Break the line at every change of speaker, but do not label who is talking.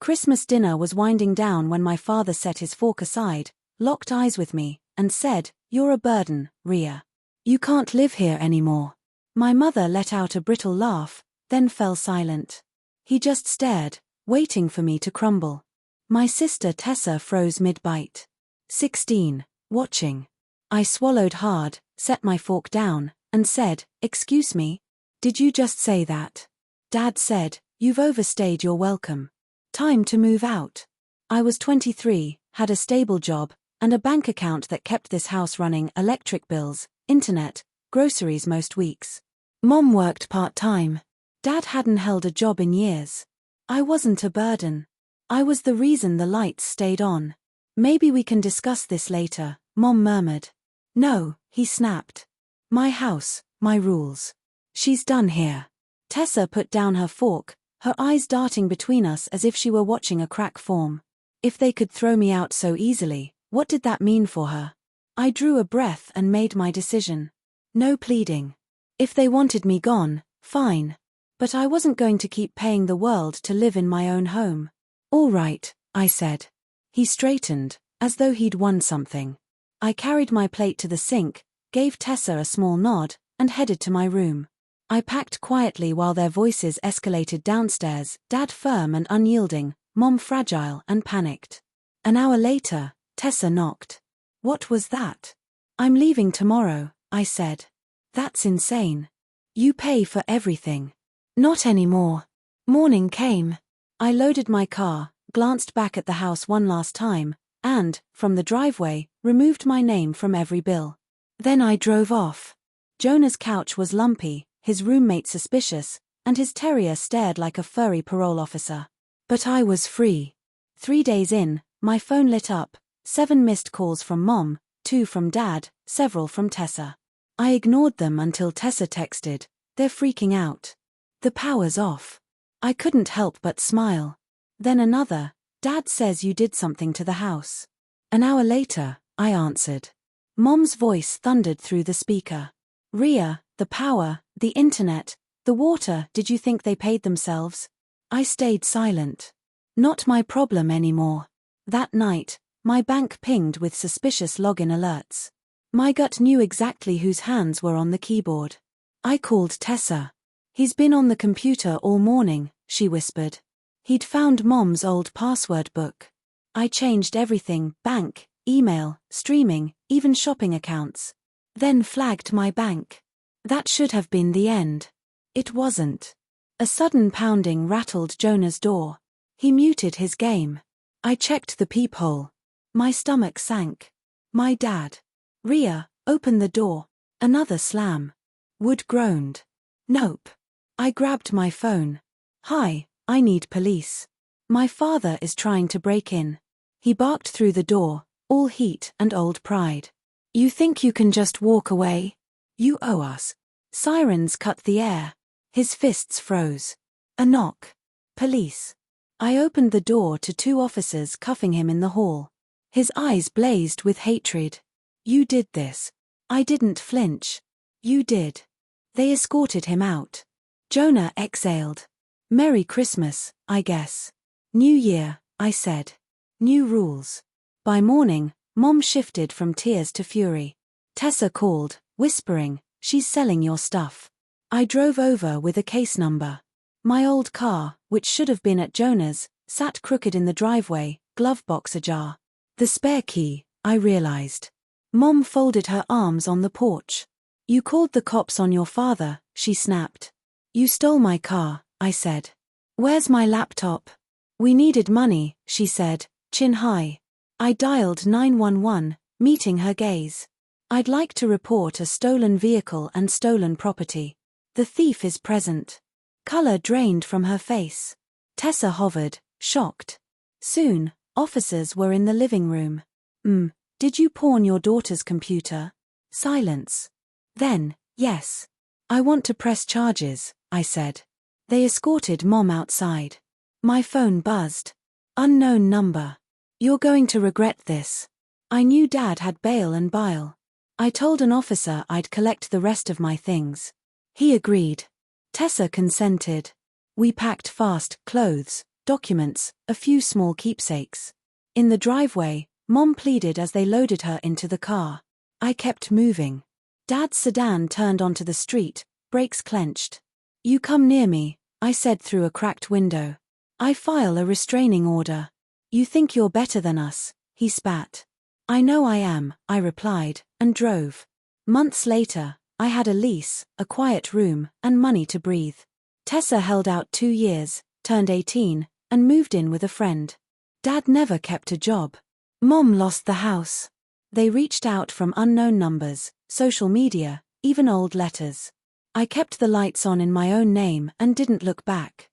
Christmas dinner was winding down when my father set his fork aside, locked eyes with me, and said, "You're a burden, Ria. You can't live here anymore." My mother let out a brittle laugh, then fell silent. He just stared, waiting for me to crumble. My sister Tessa froze mid-bite. 16, watching. I swallowed hard, set my fork down, and said, "Excuse me? Did you just say that?" Dad said, "You've overstayed your welcome. Time to move out." I was 23, had a stable job, and a bank account that kept this house running, electric bills, internet, groceries most weeks. Mom worked part-time. Dad hadn't held a job in years. I wasn't a burden. I was the reason the lights stayed on. "Maybe we can discuss this later," Mom murmured. "No," he snapped. "My house, my rules. She's done here." Tessa put down her fork, her eyes darting between us as if she were watching a crack form. If they could throw me out so easily, what did that mean for her? I drew a breath and made my decision. No pleading. If they wanted me gone, fine. But I wasn't going to keep paying the world to live in my own home. "All right," I said. He straightened, as though he'd won something. I carried my plate to the sink, gave Tessa a small nod, and headed to my room. I packed quietly while their voices escalated downstairs, Dad firm and unyielding, Mom fragile and panicked. An hour later, Tessa knocked. "What was that?" "I'm leaving tomorrow," I said. "That's insane. You pay for everything." "Not anymore." Morning came. I loaded my car, glanced back at the house one last time, and, from the driveway, removed my name from every bill. Then I drove off. Jonah's couch was lumpy, his roommate suspicious, and his terrier stared like a furry parole officer. But I was free. 3 days in, my phone lit up, 7 missed calls from Mom, 2 from Dad, several from Tessa. I ignored them until Tessa texted, "They're freaking out. The power's off." I couldn't help but smile. Then another, "Dad says you did something to the house." An hour later, I answered. Mom's voice thundered through the speaker. "Ria, the power, the internet, the water, did you think they paid themselves?" I stayed silent. Not my problem anymore. That night, my bank pinged with suspicious login alerts. My gut knew exactly whose hands were on the keyboard. I called Tessa. "He's been on the computer all morning," she whispered. "He'd found Mom's old password book." I changed everything, bank, email, streaming, even shopping accounts. Then flagged my bank. That should have been the end. It wasn't. A sudden pounding rattled Jonah's door. He muted his game. I checked the peephole. My stomach sank. My dad. "Ria, open the door." Another slam. Wood groaned. "Nope." I grabbed my phone. "Hi, I need police. My father is trying to break in." He barked through the door, all heat and old pride. "You think you can just walk away? You owe us." Sirens cut the air. His fists froze. A knock. Police. I opened the door to 2 officers cuffing him in the hall. His eyes blazed with hatred. "You did this." I didn't flinch. "You did." They escorted him out. Jonah exhaled. "Merry Christmas, I guess." "New Year," I said. "New rules." By morning, Mom shifted from tears to fury. Tessa called, whispering, "She's selling your stuff." I drove over with a case number. My old car, which should have been at Jonah's, sat crooked in the driveway, glove box ajar. The spare key, I realized. Mom folded her arms on the porch. "You called the cops on your father," she snapped. "You stole my car," I said. "Where's my laptop?" "We needed money," she said, chin high. I dialed 911, meeting her gaze. "I'd like to report a stolen vehicle and stolen property. The thief is present." Color drained from her face. Tessa hovered, shocked. Soon, officers were in the living room. Did you pawn your daughter's computer?" Silence. Then, "Yes. I want to press charges," I said. They escorted Mom outside. My phone buzzed. Unknown number. "You're going to regret this." I knew Dad had bail and bile. I told an officer I'd collect the rest of my things. He agreed. Tessa consented. We packed fast, clothes, documents, a few small keepsakes. In the driveway, Mom pleaded as they loaded her into the car. I kept moving. Dad's sedan turned onto the street, brakes clenched. "You come near me," I said through a cracked window. "I file a restraining order." "You think you're better than us," he spat. "I know I am," I replied, and drove. Months later, I had a lease, a quiet room, and money to breathe. Tessa held out 2 years, turned 18, and moved in with a friend. Dad never kept a job. Mom lost the house. They reached out from unknown numbers, social media, even old letters. I kept the lights on in my own name and didn't look back.